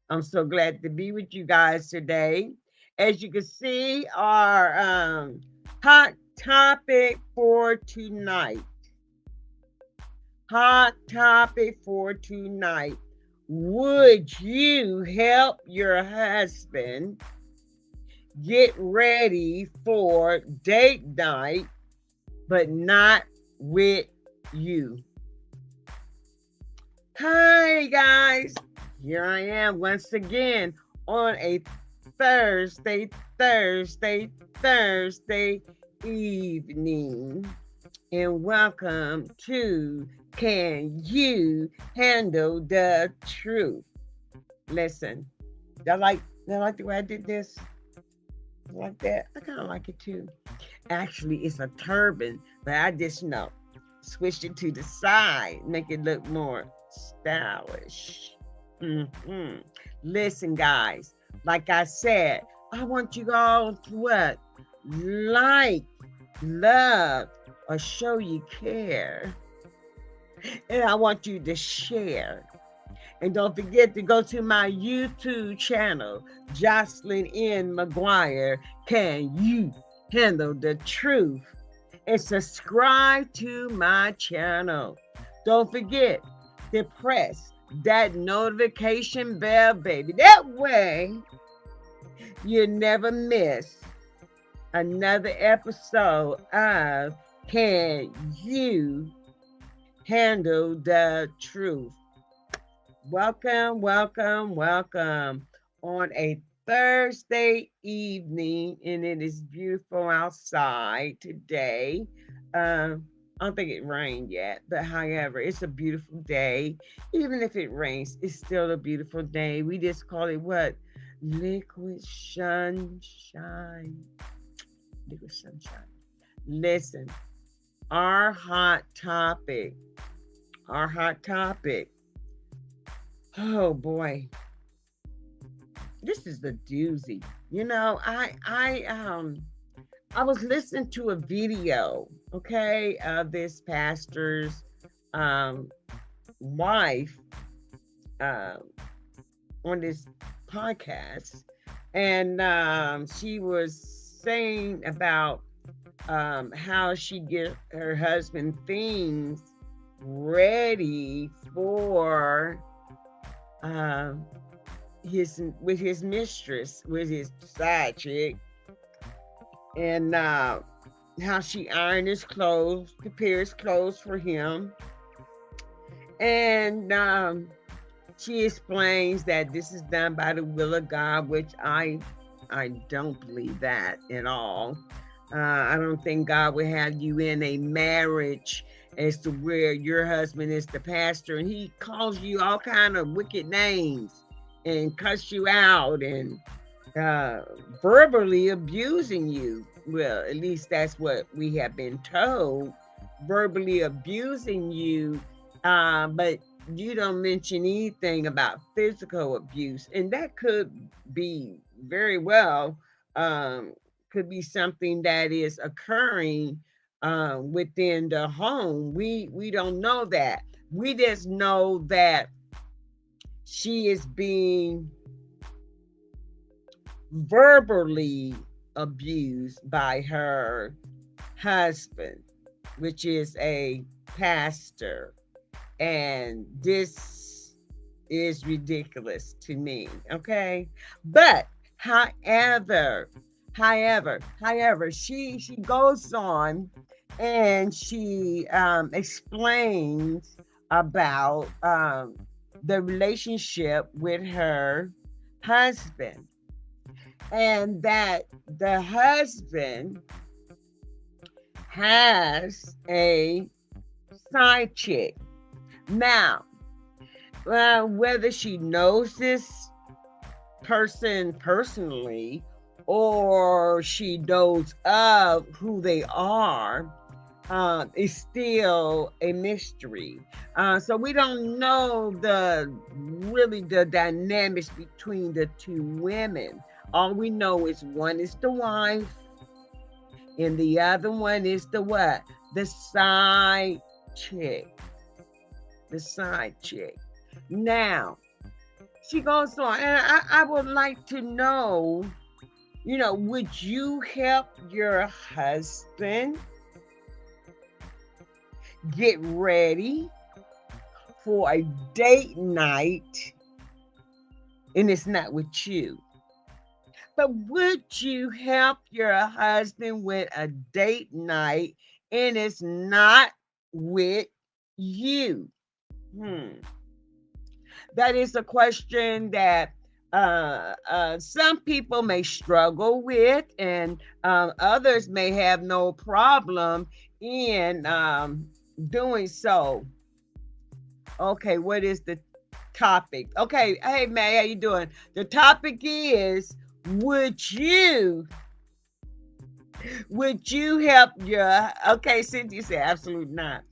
I'm so glad to be with you guys today. As you can see, our hot topic for tonight. Hot topic for tonight. Would you help your husband get ready for date night, but not with you? Hi, guys. Here I am once again on a Thursday evening. And welcome to Can You Handle the Truth? Listen, y'all like the way I did this? Like that? I kind of like it too. Actually, it's a turban, but I just switched it to the side, make it look more stylish. Listen, guys, like I said, I want you all to what? Like, love, or show you care. And I want you to share. And don't forget to go to my YouTube channel, Jocelyn N. McGuire. Can you handle the truth? And subscribe to my channel. Don't forget to press that notification bell, baby. That way, you never miss another episode of Can You Handle the Truth? Welcome on a Thursday evening, and it is beautiful outside today. I don't think it rained yet, but however, it's a beautiful day. Even if it rains, it's still a beautiful day. We just call it what? Liquid sunshine. Liquid sunshine. Listen, our hot topic. Oh boy, this is the doozy. I was listening to a video, okay, of this pastor's um wife uh, on this podcast, and she was saying about how she get her husband things ready for uh, his with his mistress, with his side chick, and how she ironed his clothes, prepared his clothes for him, and she explains that this is done by the will of God, which I don't believe that at all. I don't think God would have you in a marriage as to where your husband is the pastor and he calls you all kind of wicked names and cuss you out and uh, verbally abusing you. Well, at least that's what we have been told. Verbally abusing you, but you don't mention anything about physical abuse, and that could be very well um, could be something that is occurring within the home. We don't know that. We just know that she is being verbally abused by her husband, which is a pastor. And this is ridiculous to me, okay? But however, she goes on and she explains about the relationship with her husband, and that the husband has a side chick. Now, whether she knows this person personally or she knows of who they are, is still a mystery. So we don't know the dynamics between the two women. All we know is one is the wife and the other one is the what? The side chick. The side chick. Now, she goes on, and I would like to know, would you help your husband get ready for a date night and it's not with you? But would you help your husband with a date night and it's not with you? Hmm. That is a question that some people may struggle with, and others may have no problem in doing so. Okay, what is the topic? Okay, hey May, how you doing? The topic is: Would you help your? Okay, Cynthia said absolutely not.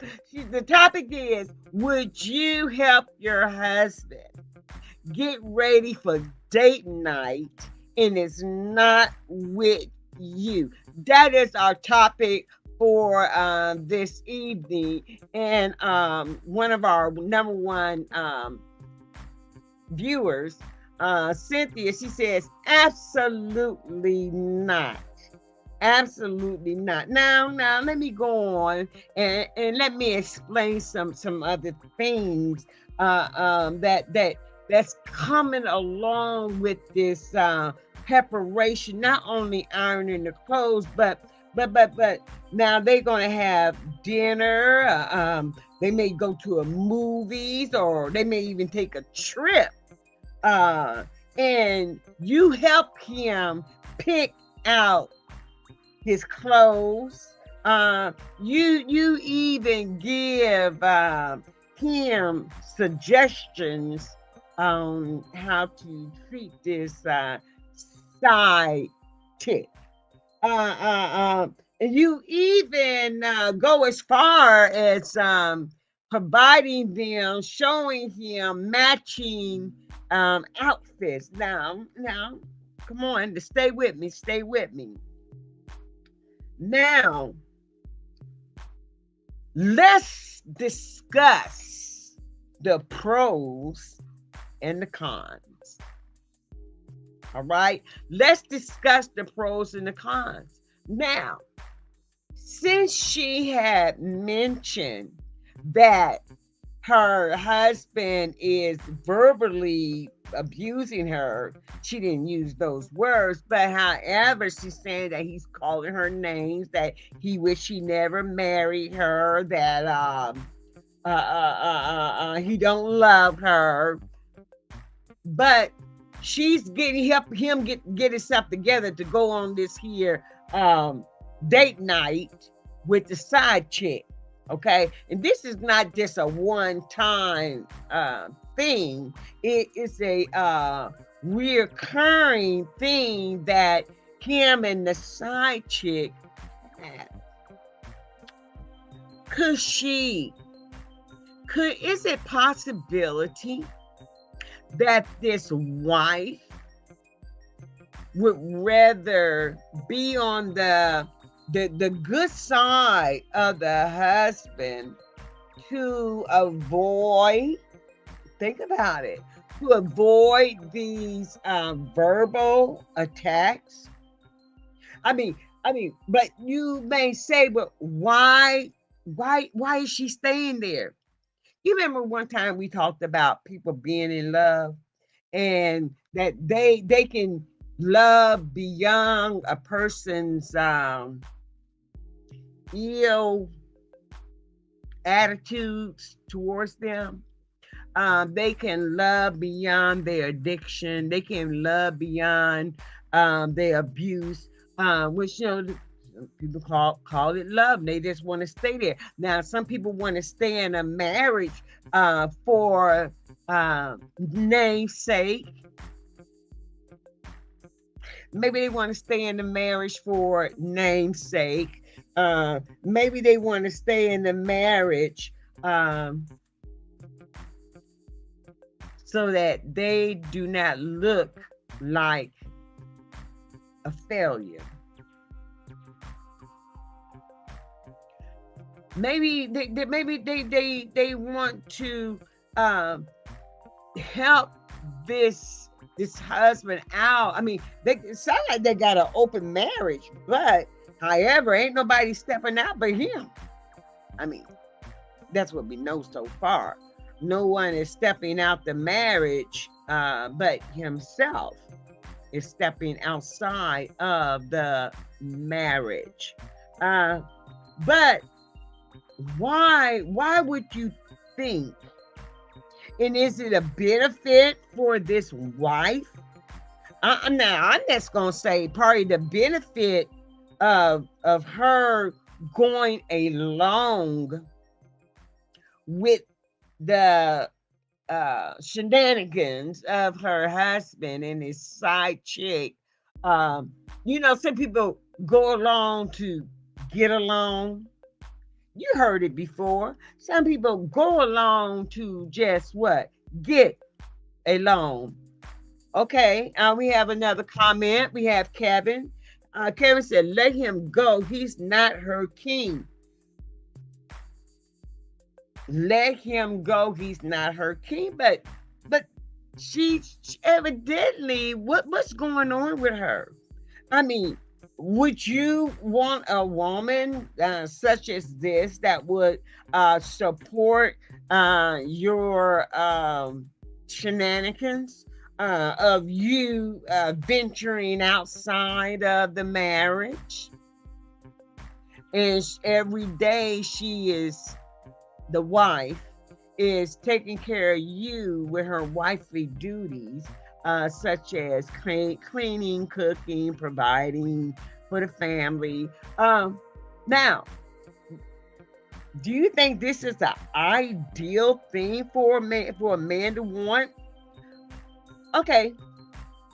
The topic is: Would you help your husband get ready for date night and it's not with you? That is our topic for this evening. And one of our number one viewers, Cynthia, she says, absolutely not. Absolutely not. Now, let me go on and let me explain some other things that's coming along with this preparation. Not only ironing the clothes, but now they're gonna have dinner. They may go to a movies, or they may even take a trip. And you help him pick out his clothes. You even give him suggestions on how to treat this side chick. And you even go as far as providing them, showing him matching outfits. Now, come on, stay with me. Stay with me. Now, let's discuss the pros and the cons. All right, let's discuss the pros and the cons. Now, since she had mentioned that her husband is verbally abusing her, she didn't use those words, but however, she's saying that he's calling her names, that he wish he never married her, that he don't love her, but she's getting help him get himself together to go on this here date night with the side chick. Okay, and this is not just a one-time thing. It is a reoccurring thing that him and the side chick had. Is it possibility that this wife would rather be on the good side of the husband to avoid, think about it, to avoid these verbal attacks? I mean, but you may say, but why is she staying there? You remember one time we talked about people being in love and that they can love beyond a person's ill attitudes towards them. They can love beyond their addiction. They can love beyond their abuse, which people call it love. They just want to stay there. Now, some people want to stay in a marriage for namesake. Maybe they want to stay in the marriage for namesake. Maybe they want to stay in the marriage so that they do not look like a failure. Maybe they want to help this husband out. I mean, it sound like they got an open marriage, but however, ain't nobody stepping out but him. I mean, that's what we know so far. No one is stepping out the marriage, but himself is stepping outside of the marriage. But why would you think? And is it a benefit for this wife? Now, I'm just gonna say probably the benefit of her going along with the shenanigans of her husband and his side chick. Some people go along to get along. You heard it before. Some people go along to just what? Get along. Okay, we have another comment. We have Kevin. Kevin said, let him go. He's not her king. Let him go. He's not her king. But she evidently, what's going on with her? I mean, would you want a woman such as this that would support your shenanigans of you venturing outside of the marriage? And every day the wife is taking care of you with her wifely duties, such as cleaning, cooking, providing for the family. Now, do you think this is the ideal thing for a man to want? Okay,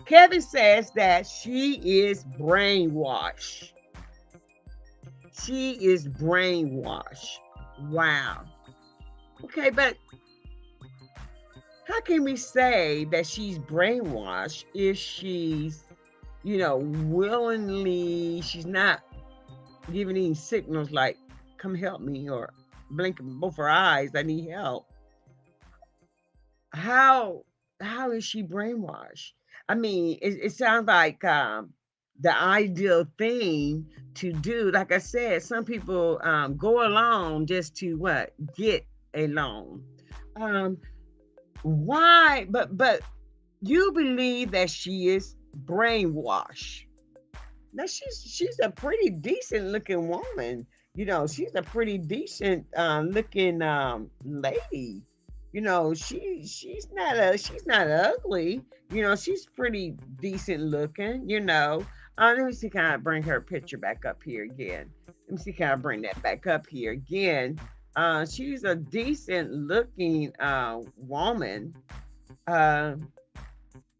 Kevin says that she is brainwashed. She is brainwashed. Wow. Okay, but how can we say that she's brainwashed if she's, willingly, she's not giving any signals like, come help me, or blinking both her eyes, I need help. how how is she brainwashed? I mean, it sounds like the ideal thing to do. Like I said, some people go along just to what, get a loan. Um, why? But you believe that she is brainwashed. Now she's a pretty decent looking woman. You know, she's a pretty decent looking lady. You know, she's not ugly. You know, she's pretty decent looking, you know. Let me see, can I bring her picture back up here again? Let me see, can I bring that back up here again? She's a decent looking woman. Uh,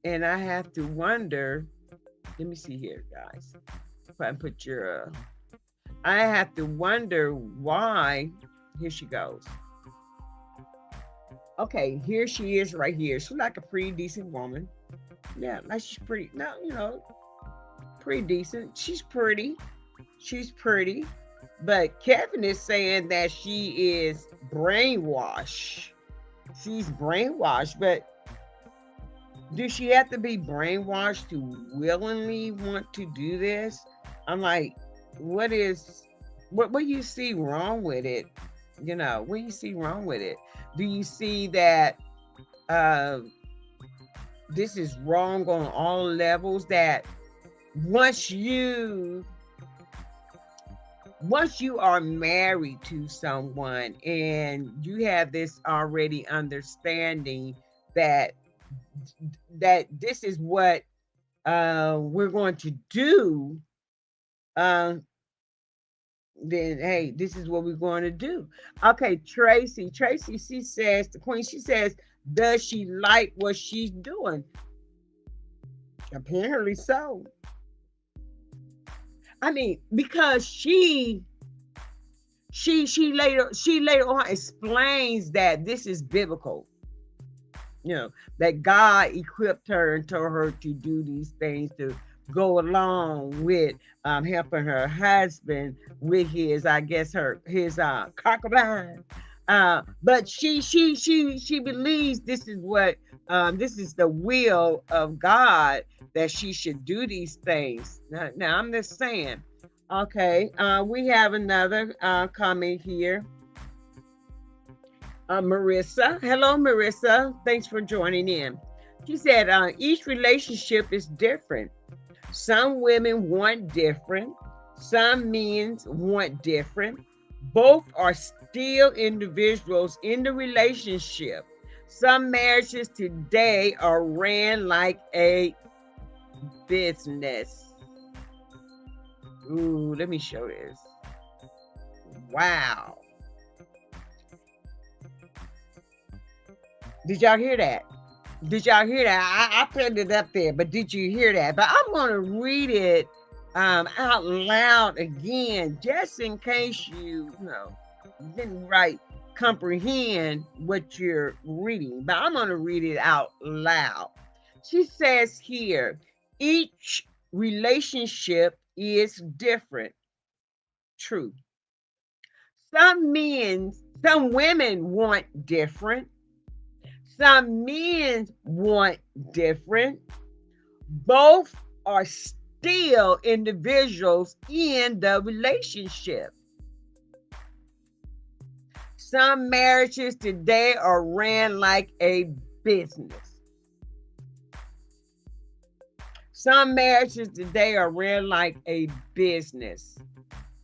and I have to wonder, let me see here, guys. If I put your, I have to wonder why. Here she goes. Okay, here she is right here. She's like a pretty decent woman. Yeah, like she's pretty. No, you know, pretty decent. She's pretty. She's pretty. But Kevin is saying that she is brainwashed. She's brainwashed, but does she have to be brainwashed to willingly want to do this? I'm like, what is, what do you see wrong with it? You know, what do you see wrong with it? Do you see that uh, this is wrong on all levels? That once you once you are married to someone and you have this already understanding that this is what we're going to do, uh, then hey, this is what we're going to do. Okay, Tracy, she says, the queen, she says, does she like what she's doing? Apparently so. I mean, because she later on explains that this is biblical, you know, that God equipped her and told her to do these things to go along with helping her husband with his, I guess, his concubine. But she believes this is what this is the will of God, that she should do these things. Now I'm just saying. Okay, we have another comment here. Marissa. Hello, Marissa. Thanks for joining in. She said, each relationship is different. Some women want different. Some men want different. Both are still individuals in the relationship. Some marriages today are ran like a business. Ooh, let me show this. Wow. Did y'all hear that? Did y'all hear that? I put it up there, but did you hear that? But I'm going to read it out loud again, just in case you know, didn't comprehend what you're reading. But I'm going to read it out loud. She says here, each relationship is different. True. Some women want different. Some men want different. Both are still individuals in the relationship. Some marriages today are ran like a business. Some marriages today are ran like a business.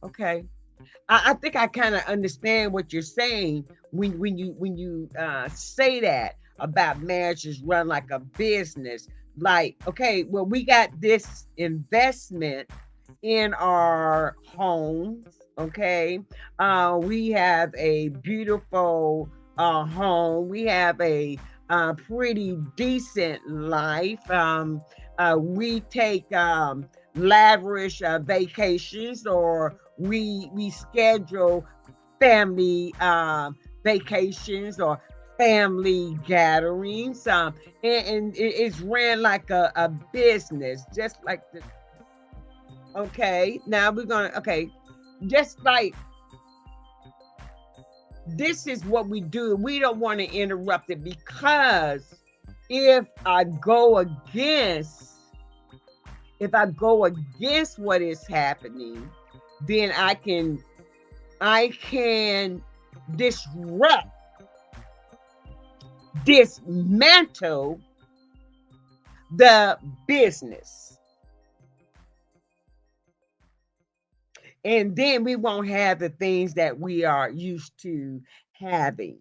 Okay. I think I kind of understand what you're saying when you say that about marriages run like a business. Like, okay, well, we got this investment in our homes. Okay, we have a beautiful home. We have a pretty decent life. We take lavish vacations, or we schedule family vacations or family gatherings, and it's ran like a business, just like the. Okay, now we're gonna, okay, just like this is what we do. We don't want to interrupt it, because if I go against what is happening, then I can disrupt, dismantle the business. And then we won't have the things that we are used to having,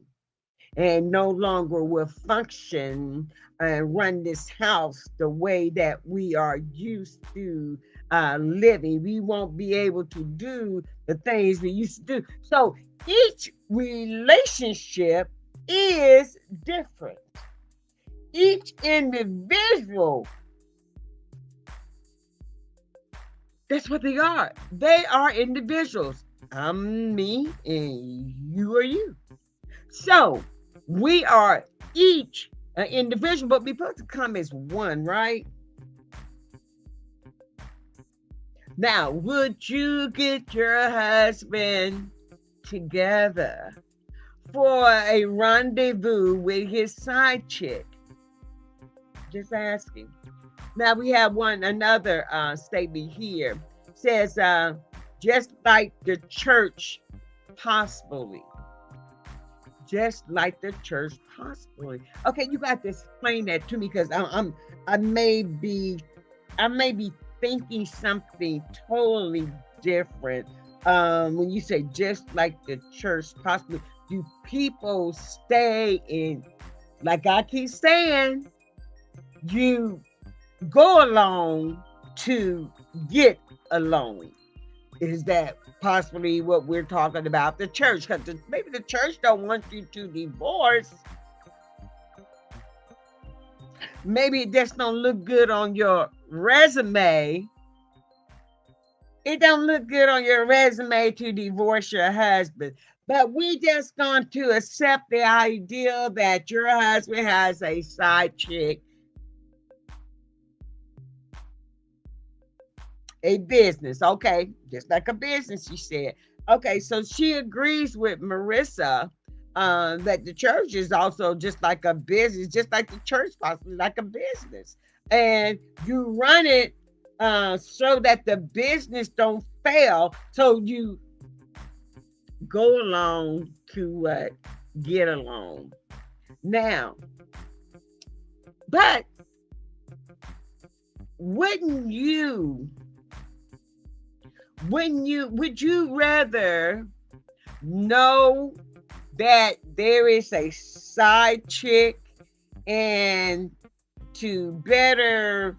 and no longer will function and run this house the way that we are used to living. We won't be able to do the things we used to do. So each relationship is different. Each individual, that's what they are. They are individuals. I'm me and you are you. So we are each an individual, but we're supposed to come as one, right? Now, would you get your husband together for a rendezvous with his side chick? Just asking. Now we have another statement here. It says, just like the church, possibly. Just like the church, possibly. Okay, you got to explain that to me, because I may be thinking something totally different. When you say just like the church, possibly, do people stay in, like I keep saying, you go along to get along? Is that possibly what we're talking about? The church, because maybe the church don't want you to divorce. Maybe it just don't look good on your resume. It don't look good on your resume to divorce your husband. But we just going to accept the idea that your husband has a side chick, a business. Okay, just like a business, she said. Okay, so she agrees with Marissa that the church is also just like a business, just like the church, possibly like a business. And you run it so that the business don't fail. So you go along to get along. Now, but would you rather know that there is a side chick, and to better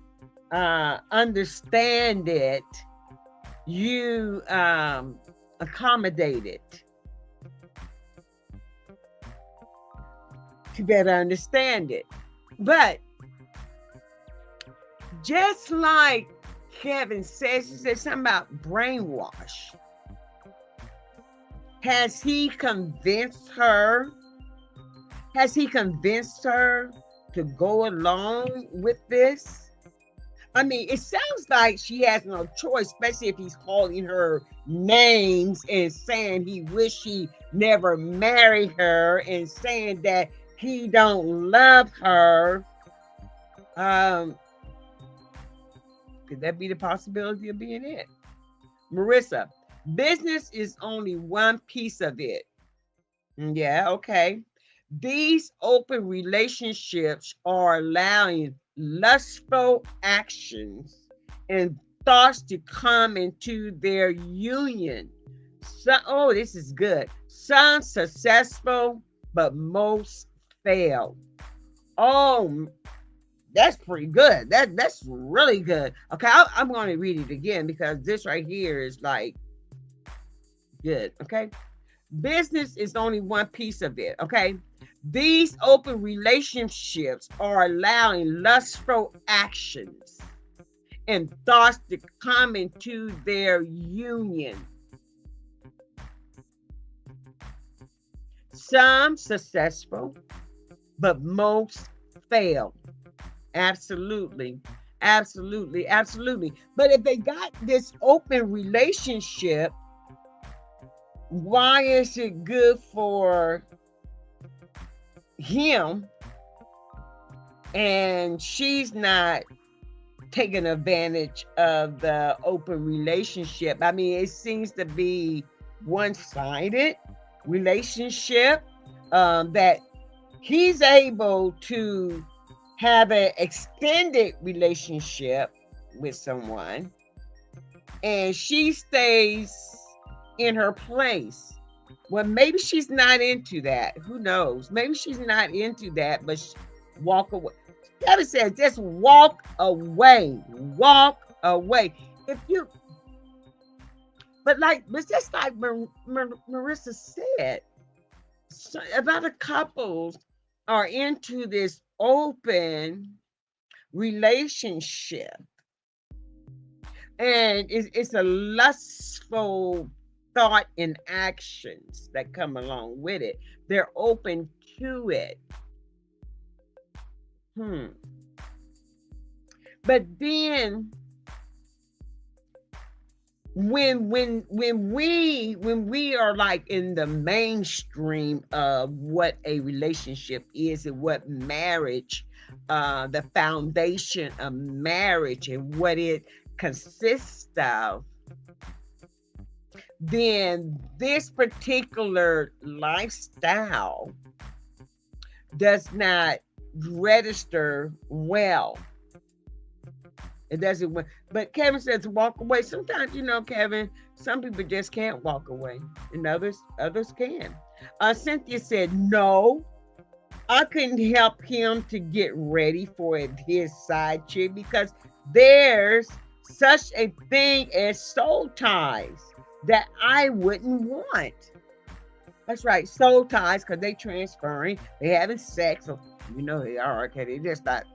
understand it, you accommodate it to better understand it? But just like Kevin says, he said something about brainwash. Has he convinced her? Has he convinced her to go along with this? I mean, it sounds like she has no choice, especially if he's calling her names and saying he wish he never married her, and saying that he don't love her. Could that be the possibility of being it? Marissa, business is only one piece of it. Yeah, okay. These open relationships are allowing lustful actions and thoughts to come into their union. So, oh, this is good. Some successful, but most fail. Oh, that's pretty good. That's really good. Okay, I'm going to read it again, because this right here is like good. Okay, business is only one piece of it. Okay, these open relationships are allowing lustful actions and thoughts to come into their union. Some successful, but most fail. Absolutely. Absolutely. Absolutely. But if they got this open relationship, why is it good for him and she's not taking advantage of the open relationship? I mean, it seems to be one-sided relationship, that he's able to have an extended relationship with someone and she stays in her place. Well, maybe she's not into that. Who knows? Maybe she's not into that, but walk away. Kevin says, just walk away. Walk away. If you, but just like Marissa said, so a lot of couples are into this open relationship, and it's a lustful thought and actions that come along with it. They're open to it. But then when we are like in the mainstream of what a relationship is and what marriage, the foundation of marriage and what it consists of, then this particular lifestyle does not register well. It doesn't. But Kevin says walk away. Sometimes, Kevin, some people just can't walk away, and others can. Cynthia said, no, I couldn't help him to get ready for his side chick because there's such a thing as soul ties that I wouldn't want. That's right, soul ties, because they transferring, they having sex, so they are, okay, they just not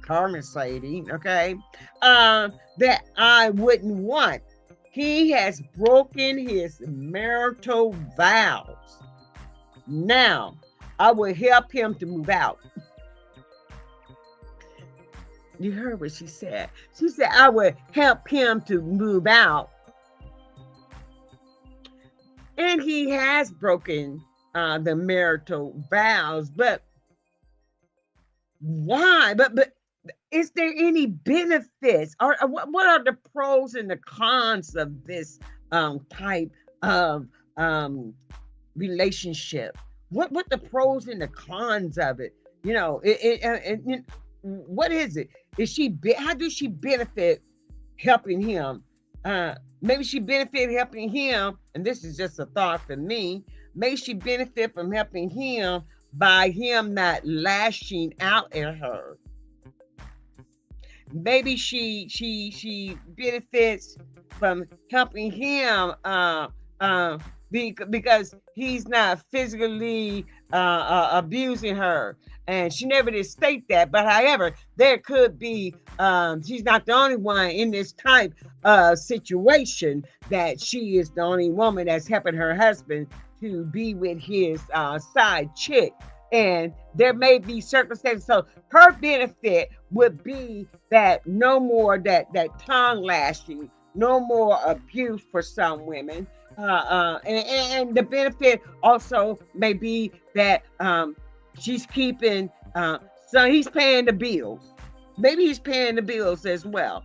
conversating, okay, that I wouldn't want. He has broken his marital vows. Now, I will help him to move out. You heard what she said. She said, I would help him to move out. And he has broken the marital vows, but why? But is there any benefits? Or what are the pros and the cons of this type of relationship? What the pros and the cons of it? What is it? How does she benefit helping him? Maybe she benefit helping him, and this is just a thought for me. Maybe she benefit from helping him by him not lashing out at her. Maybe she benefits from helping him because he's not physically abusing her. And she never did state that, but however, there could be, she's not the only one in this type of situation, that she is the only woman that's helping her husband to be with his side chick. And there may be circumstances, so her benefit would be that no more that tongue lashing, no more abuse for some women. And the benefit also may be that she's keeping, so he's paying the bills. Maybe he's paying the bills as well.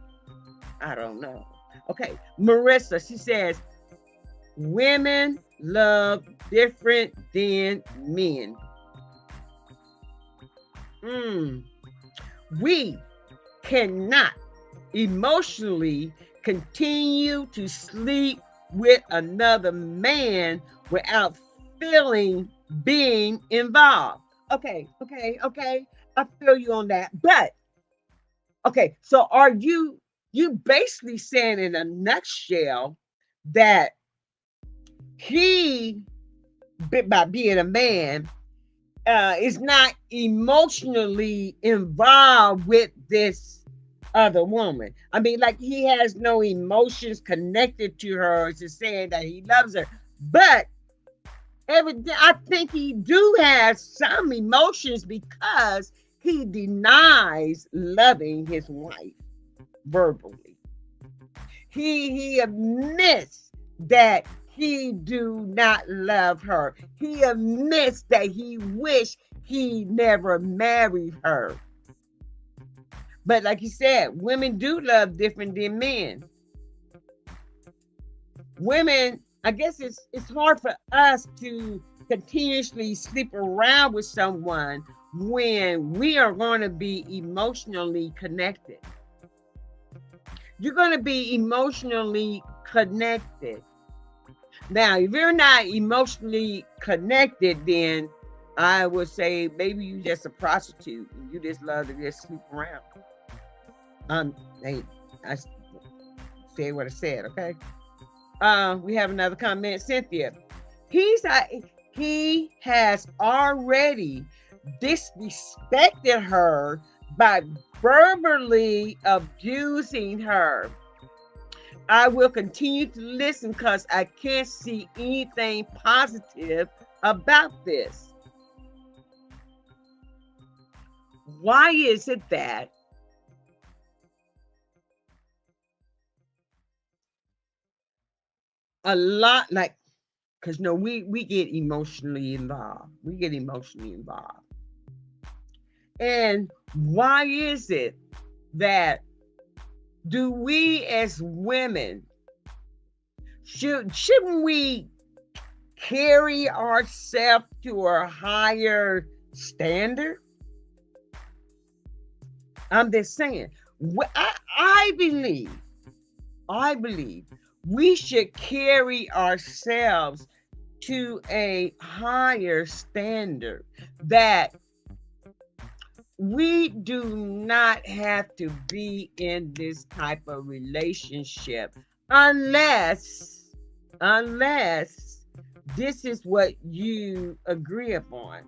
I don't know. Okay, Marissa, she says, women love different than men. We cannot emotionally continue to sleep with another man without feeling being involved. Okay. I feel you on that. But okay, so are you basically saying in a nutshell that he, by being a man, is not emotionally involved with this other woman? I mean, like, he has no emotions connected to her, just saying that he loves her. But I think he do have some emotions because he denies loving his wife verbally. He admits that he do not love her. He admits that he wish he never married her. But like you said, women do love different than men. Women, I guess it's hard for us to continuously sleep around with someone when we are going to be emotionally connected. You're going to be emotionally connected. Now, if you're not emotionally connected, then I would say maybe you just a prostitute and you just love to just sleep around. Hey, I said what I said, okay? We have another comment, Cynthia. He has already disrespected her by verbally abusing her. I will continue to listen because I can't see anything positive about this. Why is it that a lot like because no, we get emotionally involved. We get emotionally involved. And why is it that do we as women shouldn't we carry ourselves to a higher standard? I'm just saying. I believe we should carry ourselves to a higher standard that we do not have to be in this type of relationship unless this is what you agree upon.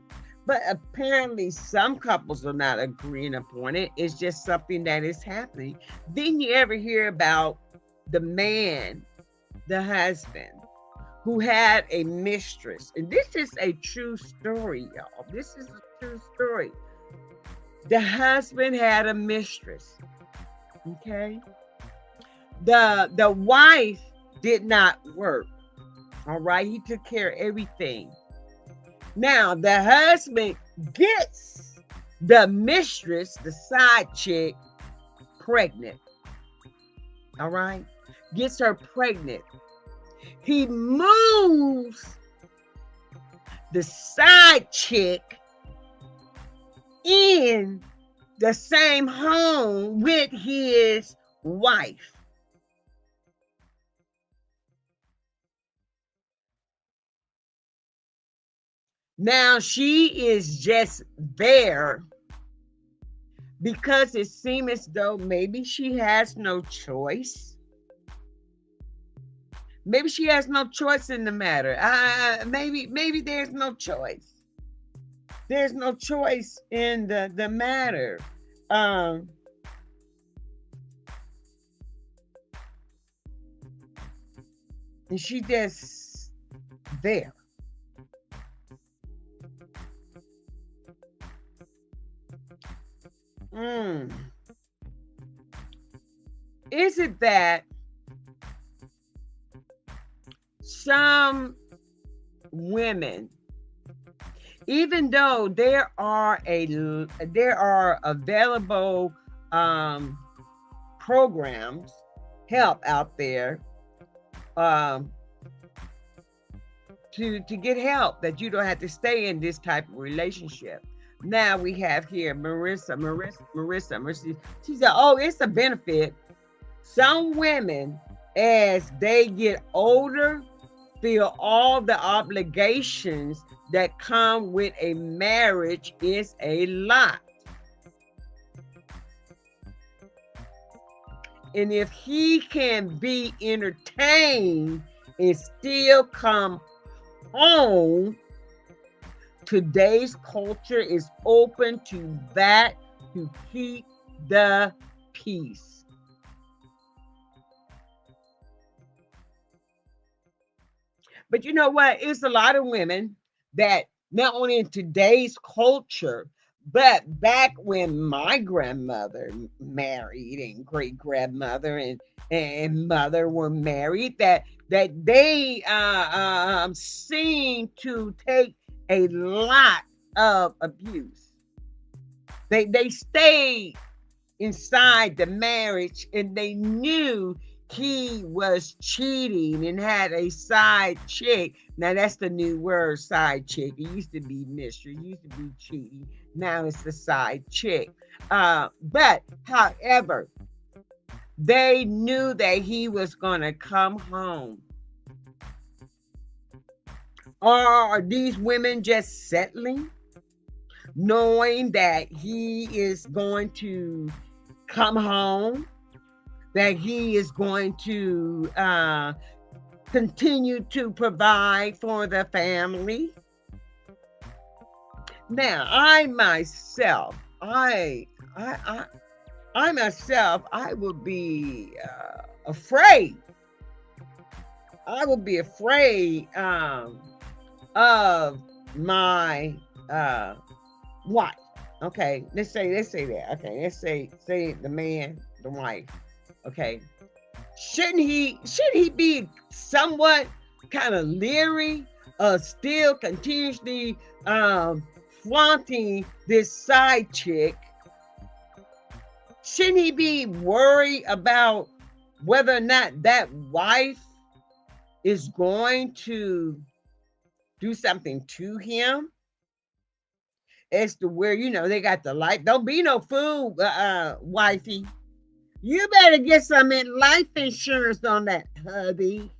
But apparently some couples are not agreeing upon it. It's just something that is happening. Didn't you ever hear about the man, the husband, who had a mistress? And this is a true story, y'all. This is a true story. The husband had a mistress. Okay. The wife did not work. All right. He took care of everything. Now the husband gets the mistress, the side chick, pregnant. All right. Gets her pregnant. He moves the side chick in the same home with his wife. Now she is just there because it seems as though maybe she has no choice. Maybe she has no choice in the matter. Maybe there's no choice. There's no choice in the matter. Um, and she just there. Mm. Is it that some women, even though there are available programs, help out there, um, to get help, that you don't have to stay in this type of relationship. Now we have here Marissa. She said, "Oh, it's a benefit. Some women, as they get older, feel all the obligations that come with a marriage is a lot. And if he can be entertained and still come home, today's culture is open to that to keep the peace." But you know what? It's a lot of women that not only in today's culture, But back when my grandmother married and great grandmother and mother were married, that they seemed to take a lot of abuse. They stayed inside the marriage and they knew he was cheating and had a side chick. Now that's the new word, side chick. It used to be mistress, it used to be cheating. Now it's the side chick. But however, they knew that he was gonna come home. Are these women just settling, knowing that he is going to come home, that he is going to continue to provide for the family? Now, I myself, I myself, I would be afraid. I would be afraid of my wife. Okay, let's say that. Okay, let's say the man, the wife. Okay, shouldn't he be somewhat kind of leery of still continuously flaunting this side chick? Shouldn't he be worried about whether or not that wife is going to do something to him? As to where, they got the life. Don't be no fool, wifey. You better get some life insurance on that, hubby.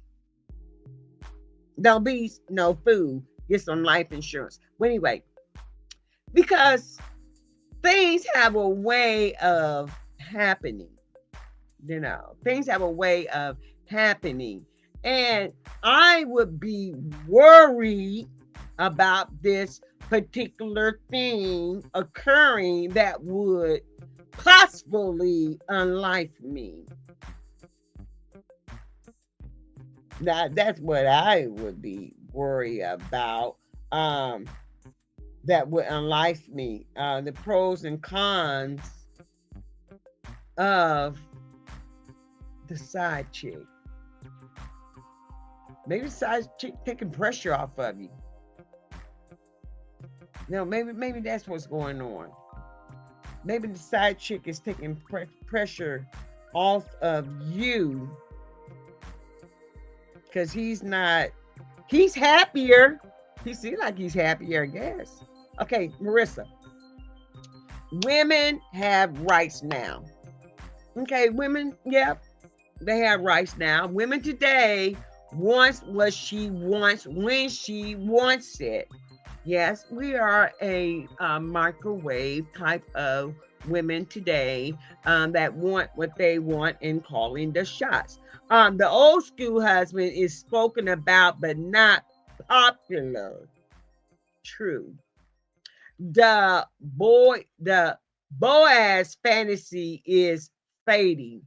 Don't be no fool. Get some life insurance. Well, anyway, because things have a way of happening. Things have a way of happening. And I would be worried about this particular thing occurring that would possibly unlife me. Now, that's what I would be worried about. That would unlife me. The pros and cons of the side chick. Maybe the side chick taking pressure off of you. No, maybe that's what's going on. Maybe the side chick is taking pressure off of you because he's happier. He seems like he's happier, I guess. Okay, Marissa. Women have rights now. Okay, women, yep, they have rights now. Women today wants what she wants when she wants it. Yes, we are a microwave type of women today that want what they want and calling the shots. The old school husband is spoken about but not popular. True. The Boaz fantasy is fading.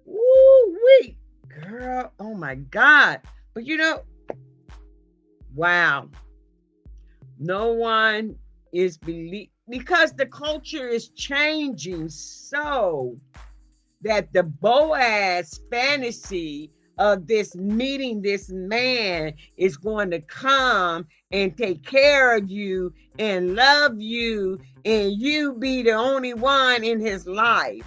Woo-wee, girl, oh my God. But wow. No one is because the culture is changing so that the Boaz fantasy of this meeting this man is going to come and take care of you and love you and you be the only one in his life.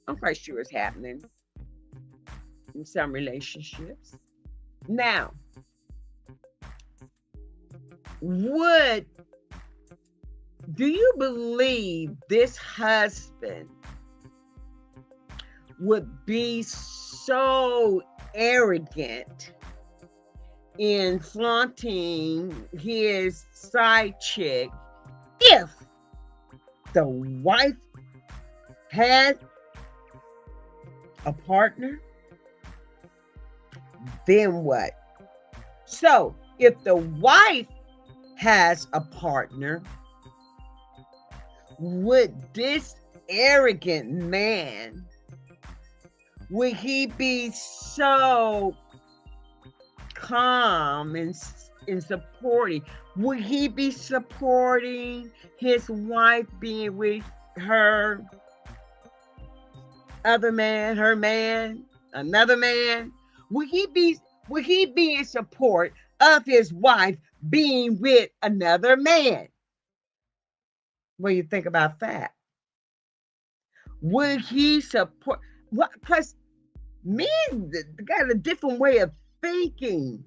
I'm quite sure it's happening in some relationships. Now, do you believe this husband would be so arrogant in flaunting his side chick if the wife had a partner? Then what? So if the wife has a partner, would this arrogant man, would he be so calm and in supporting. Would he be supporting his wife being with her other man, her man, another man? Would he be in support of his wife being with another man? What do you think about that? Would he support? What? Because men got a different way of thinking.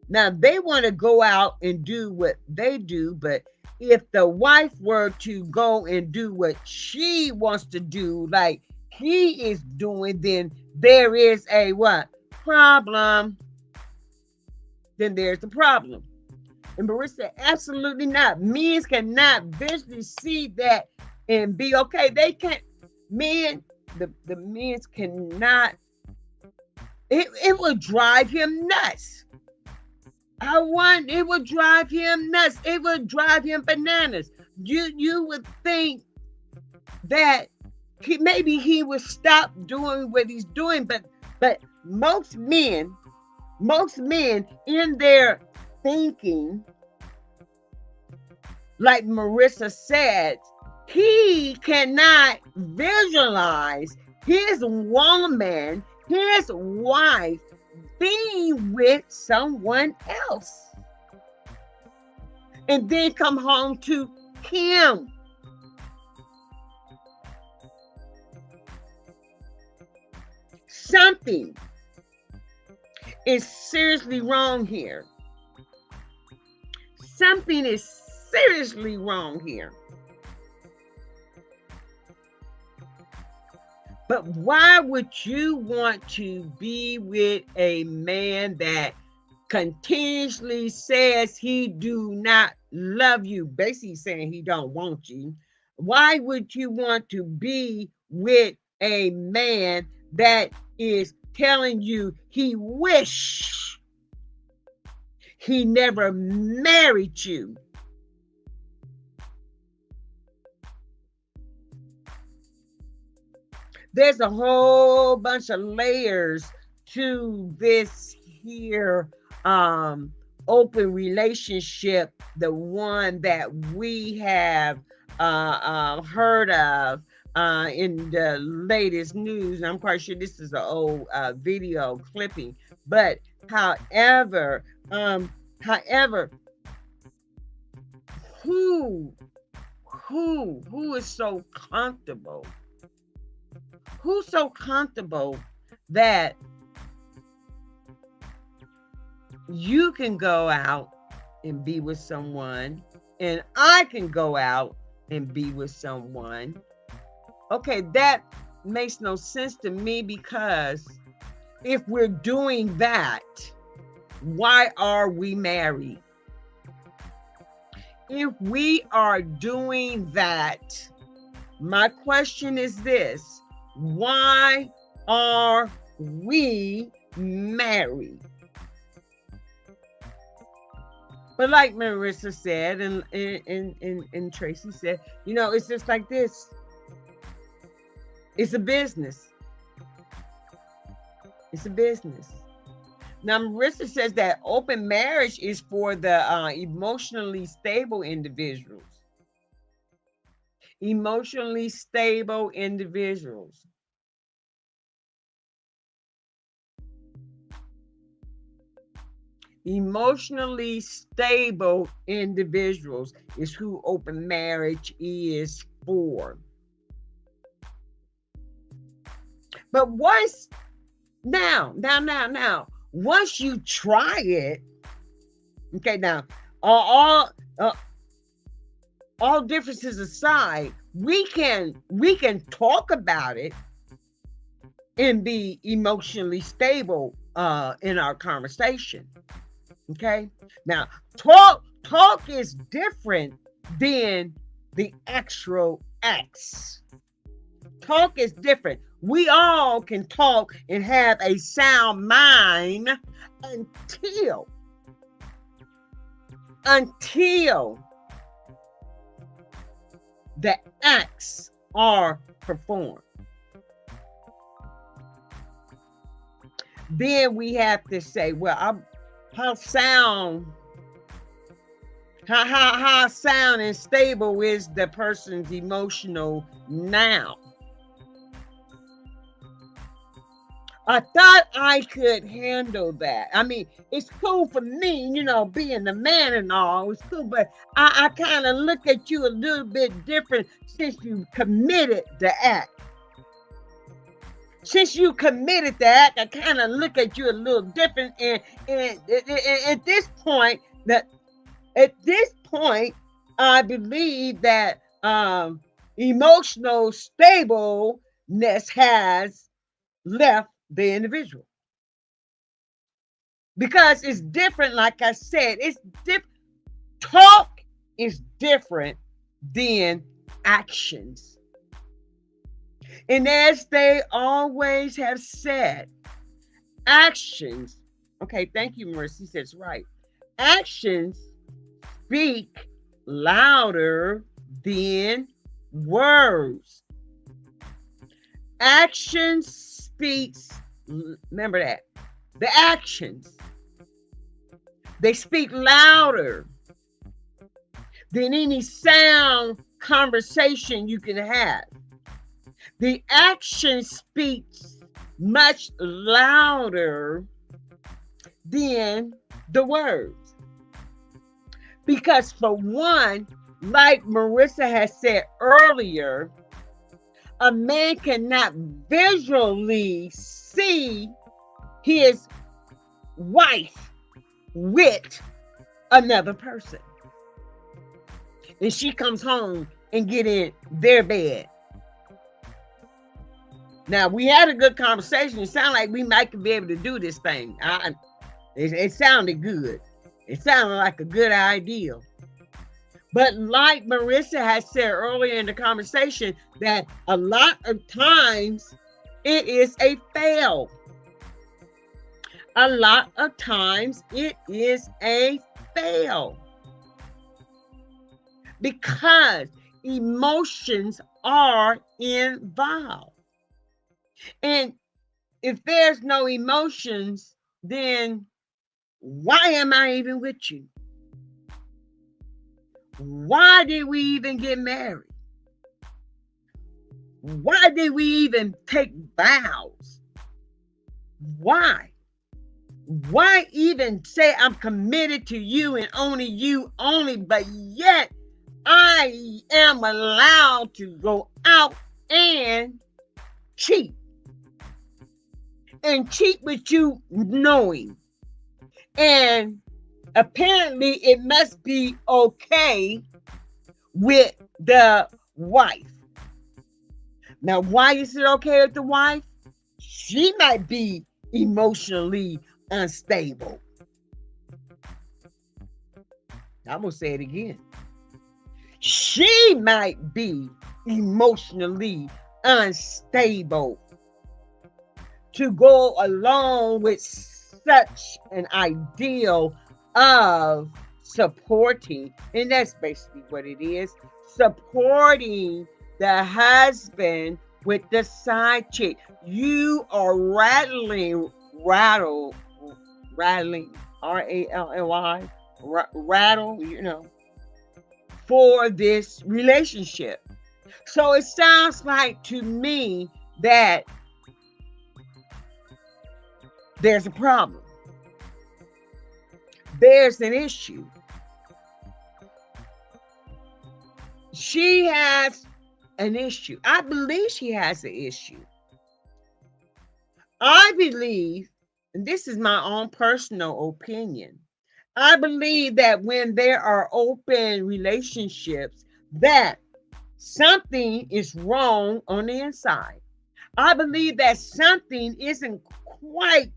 Now they want to go out and do what they do, but if the wife were to go and do what she wants to do, like he is doing, then there is a what? Problem. Then there's the problem. And Marissa said, absolutely not. Men cannot visually see that and be okay. They can't. Men, the men cannot. It will drive him nuts. It would drive him nuts. It would drive him bananas. You would think that maybe he would stop doing what he's doing, but most men in their thinking, like Marissa said, he cannot visualize his woman, his wife, being with someone else and then come home to him. Something is seriously wrong here. Something is seriously wrong here. But why would you want to be with a man that continuously says he do not love you, basically saying he don't want you? Why would you want to be with a man that is telling you he wish he never married you? There's a whole bunch of layers to this here open relationship, the one that we have heard of in the latest news. I'm quite sure this is an old video clipping, but however, who is so comfortable? Who's so comfortable that you can go out and be with someone and I can go out and be with someone? Okay, that makes no sense to me, because if we're doing that, why are we married? If we are doing that, my question is this: why are we married? But like Marissa said, and Tracy said, it's just like this. It's a business. It's a business. Now, Marissa says that open marriage is for the emotionally stable individuals. Emotionally stable individuals. Emotionally stable individuals is who open marriage is for. But once once you try it, okay, now all differences aside, we can talk about it and be emotionally stable in our conversation. Okay, now talk is different than the actual acts. Talk is different. We all can talk and have a sound mind until the acts are performed. Then we have to say, well, how sound How sound and stable is the person's emotional now? I thought I could handle that. I mean, it's cool for me, being the man and all. It's cool, but I kind of look at you a little bit different since you committed the act. Since you committed the act, I kind of look at you a little different. And at this point, I believe that emotional stableness has left the individual, because it's different. Like I said, it's different. Talk is different than actions. And as they always have said, actions, okay, thank you, Mercy says right. Actions speak louder than words. Actions speaks, remember that. The actions, they speak louder than any sound conversation you can have. The action speaks much louder than the words. Because for one, like Marissa has said earlier, a man cannot visually see his wife with another person. And she comes home and get in their bed. Now, we had a good conversation. It sounded like we might be able to do this thing. It sounded good. It sounded like a good idea. But like Marissa has said earlier in the conversation, that a lot of times it is a fail. A lot of times it is a fail. Because emotions are involved. And if there's no emotions, then why am I even with you? Why did we even get married? Why did we even take vows? Why? Why even say I'm committed to you and you only, but yet I am allowed to go out and cheat. And cheat with you knowing. And apparently it must be okay with the wife. Now, why is it okay with the wife? She might be emotionally unstable. I'm going to say it again. She might be emotionally unstable to go along with such an ideal of supporting, and that's basically what it is, supporting the husband with the side chick. You are rattling, R-A-L-L-Y, rattle, for this relationship. So it sounds like to me that there's a problem. There's an issue. She has an issue. I believe she has an issue. I believe, and this is my own personal opinion, I believe that when there are open relationships, that something is wrong on the inside. I believe that something isn't quite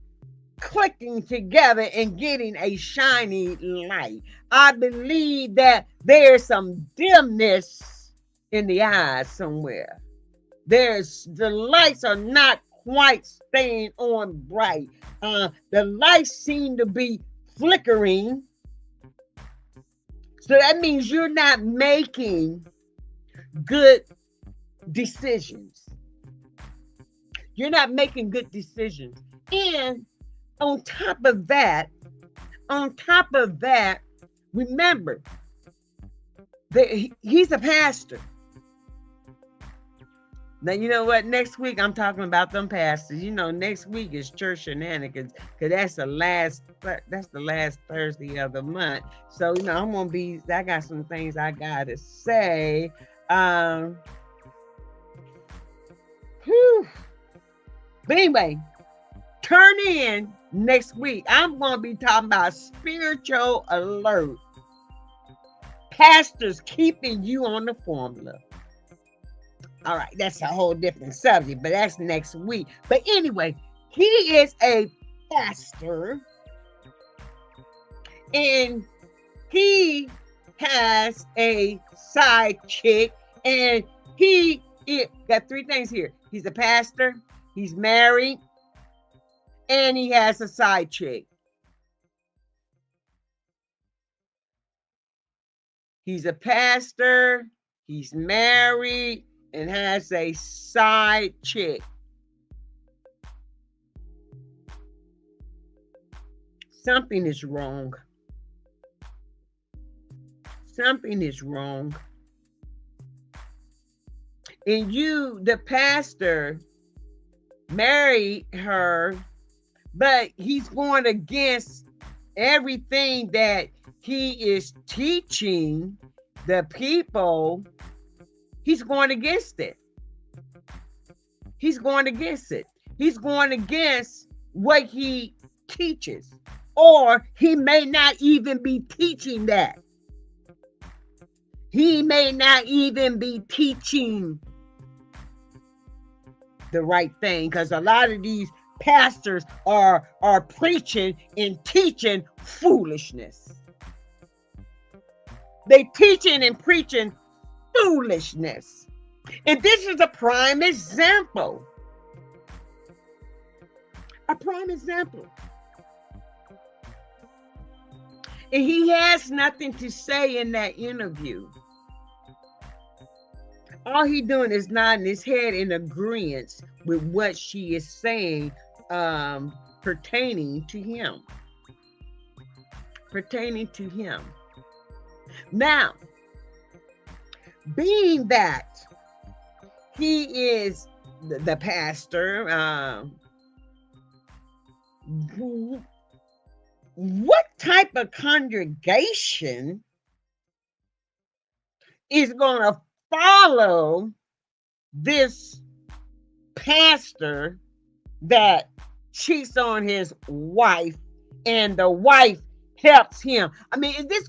clicking together and getting a shiny light. I believe that there's some dimness in the eyes somewhere. The lights are not quite staying on bright. The lights seem to be flickering. So that means you're not making good decisions. You're not making good decisions. And on top of that, remember, He's a pastor. Now, you know what? Next week, I'm talking about them pastors. You know, next week is church shenanigans because that's the last Thursday of the month. So, you know, I got some things I got to say. Um, whew. But anyway, turn in next week. I'm going to be talking about spiritual alert. Pastors keeping you on the formula. All right, that's a whole different subject, but that's next week. But anyway, he is a pastor and he has a side chick, and he got three things here. He's a pastor, he's married, and he has a side chick. He's a pastor, he's married, and has a side chick. Something is wrong. Something is wrong. And you, the pastor, married her, but he's going against everything that he is teaching the people. He's going against it. He's going against it. He's going against what he teaches. Or he may not even be teaching that. He may not even be teaching the right thing, because a lot of these pastors are preaching and teaching foolishness. They teaching and preaching foolishness. And this is a prime example. A prime example. And he has nothing to say in that interview. All he doing is nodding his head in agreement with what she is saying, pertaining to him. Pertaining to him. Now, being that he is the pastor, what type of congregation is going to follow this pastor that cheats on his wife and the wife helps him? I mean, is this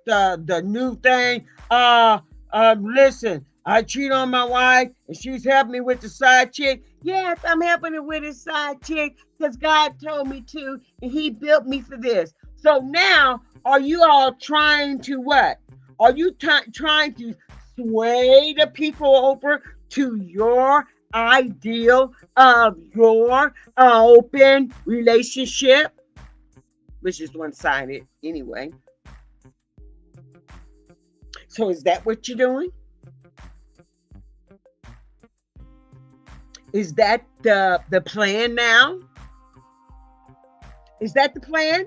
the new thing? Listen, I cheat on my wife and she's helping me with the side chick. Yes, I'm helping her with his side chick because God told me to, and he built me for this. So now, are you all trying to what? Are you trying to sway the people over to your ideal of your open relationship, which is one-sided anyway? So is that what you're doing? Is that the plan now? Is that the plan?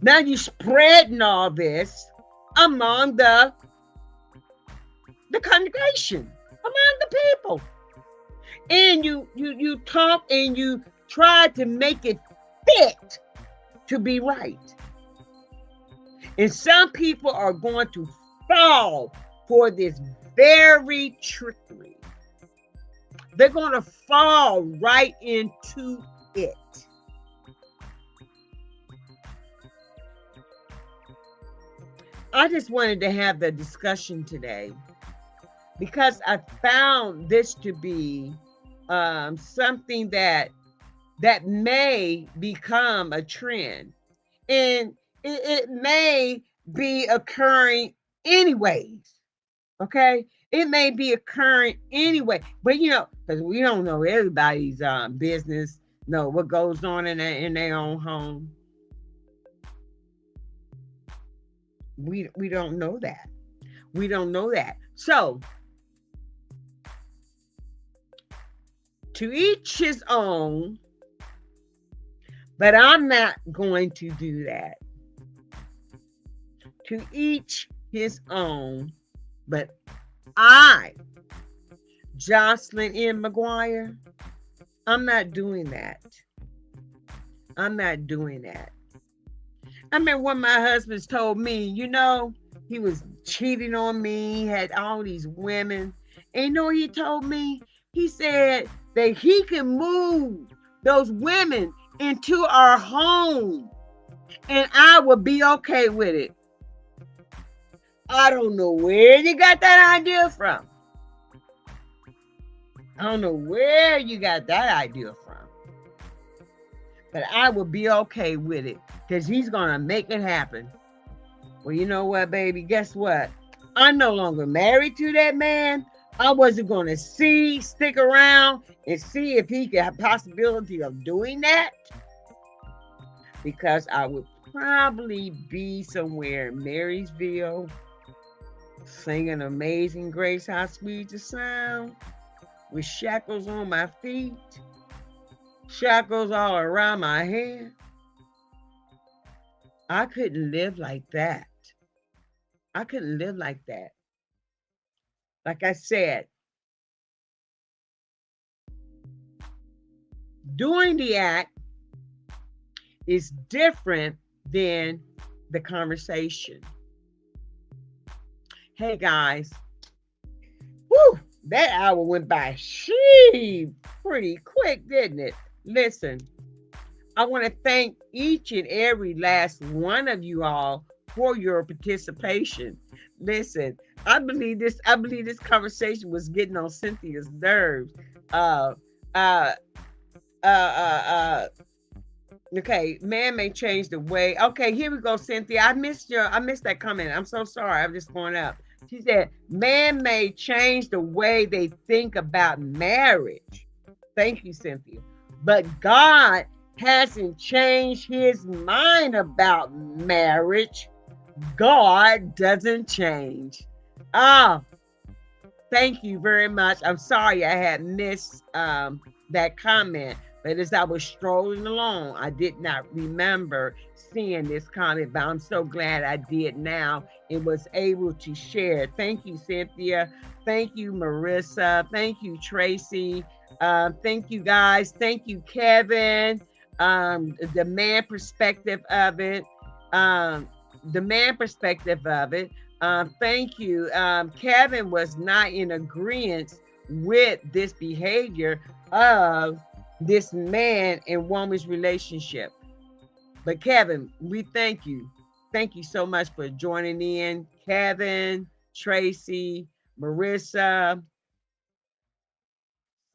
Now you're spreading all this among the congregation, among the people. And you talk and you try to make it fit to be right. And some people are going to fall for this very trickery. They're going to fall right into it. I just wanted to have the discussion today because I found this to be something that may become a trend, and it may be occurring anyways. Okay, it may be occurring anyway, but because we don't know everybody's business, know what goes on in their own home. We don't know that. We don't know that. So, to each his own, but I'm not going to do that. To each his own. But I, Jocelyn M. McGuire, I'm not doing that. I'm not doing that. I remember when my husband's told me, he was cheating on me, he had all these women. And you know what he told me? He said that he can move those women into our home and I would be okay with it. I don't know where you got that idea from. I don't know where you got that idea from. But I would be okay with it because he's going to make it happen. Well, you know what, baby? Guess what? I'm no longer married to that man. I wasn't going to stick around and see if he could have possibility of doing that. Because I would probably be somewhere in Marysville singing Amazing Grace, How Sweet the Sound, with shackles on my feet, shackles all around my head. I couldn't live like that. I couldn't live like that. Like I said, doing the act is different than the conversation. Hey guys, whew, that hour went by pretty quick, didn't it? Listen, I want to thank each and every last one of you all for your participation. Listen, I believe this conversation was getting on Cynthia's nerves. Okay, man may change the way. Okay, here we go, Cynthia. I missed that comment. I'm so sorry. I'm just going up. She said, man may change the way they think about marriage. Thank you, Cynthia. But God hasn't changed his mind about marriage. God doesn't change. Thank you very much. I'm sorry I had missed that comment. But as I was strolling along, I did not remember seeing this comment, but I'm so glad I did now and was able to share. Thank you, Cynthia. Thank you, Marissa. Thank you, Tracy. Thank you, guys. Thank you, Kevin. The man perspective of it. Thank you. Kevin was not in agreement with this behavior of this man and woman's relationship. But Kevin, we thank you. Thank you so much for joining in. Kevin, Tracy, Marissa,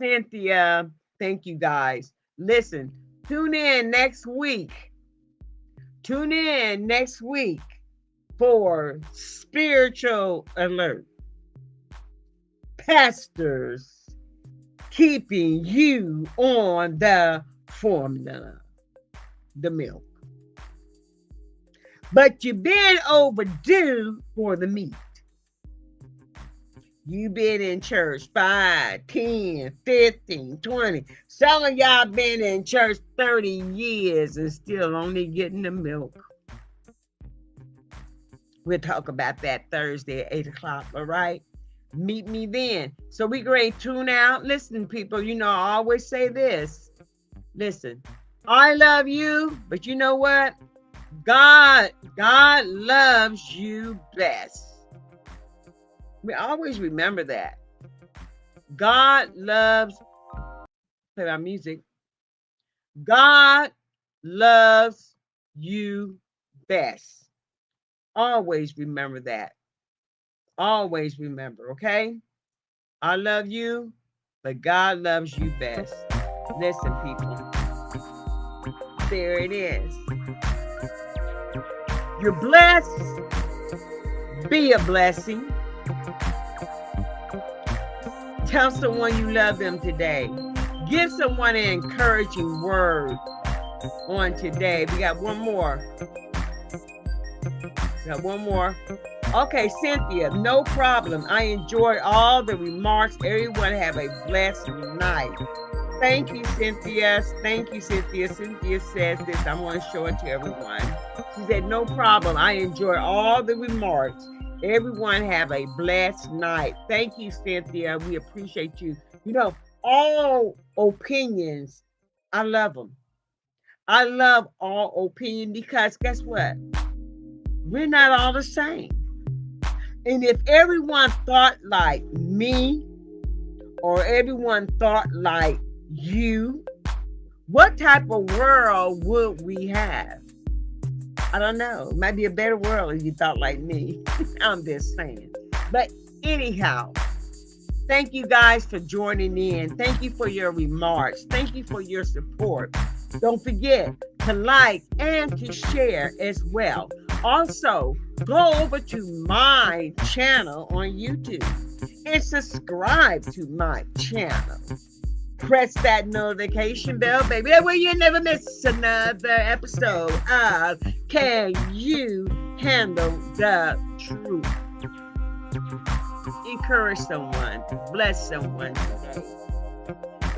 Cynthia, thank you guys. Listen, tune in next week. Tune in next week for Spiritual Alert. Pastors keeping you on the formula, the milk. But you've been overdue for the meat. You've been in church 5, 10, 15, 20. Some of y'all been in church 30 years and still only getting the milk. We'll talk about that Thursday at 8 o'clock, all right? Meet me then. So we great tune out. Listen, people, I always say this. Listen, I love you, but you know what? God loves you best. We always remember that. God loves, play our music. God loves you best. Always remember that. Always remember, okay? I love you, but God loves you best. Listen, people. There it is. You're blessed. Be a blessing. Tell someone you love them today. Give someone an encouraging word on today. We got one more. Okay, Cynthia, no problem. I enjoyed all the remarks. Everyone have a blessed night. Thank you, Cynthia. Thank you, Cynthia. Cynthia says this. I want to show it to everyone. She said, no problem. I enjoy all the remarks. Everyone have a blessed night. Thank you, Cynthia. We appreciate you. You know, all opinions, I love them. I love all opinion because guess what? We're not all the same. And if everyone thought like me or everyone thought like you, what type of world would we have? I don't know. It might be a better world if you thought like me. I'm just saying. But anyhow, thank you guys for joining in. Thank you for your remarks. Thank you for your support. Don't forget to like and to share as well. Also, go over to my channel on YouTube and subscribe to my channel. Press that notification bell, baby. That way you never miss another episode of Can You Handle the Truth? Encourage someone, bless someone today.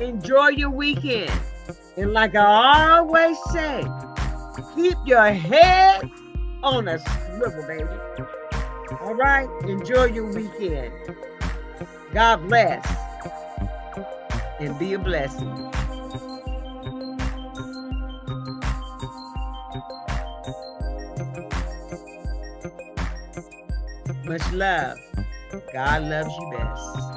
Enjoy your weekend. And like I always say, keep your head on a swivel, baby. All right? Enjoy your weekend. God bless. And be a blessing. Much love. God loves you best.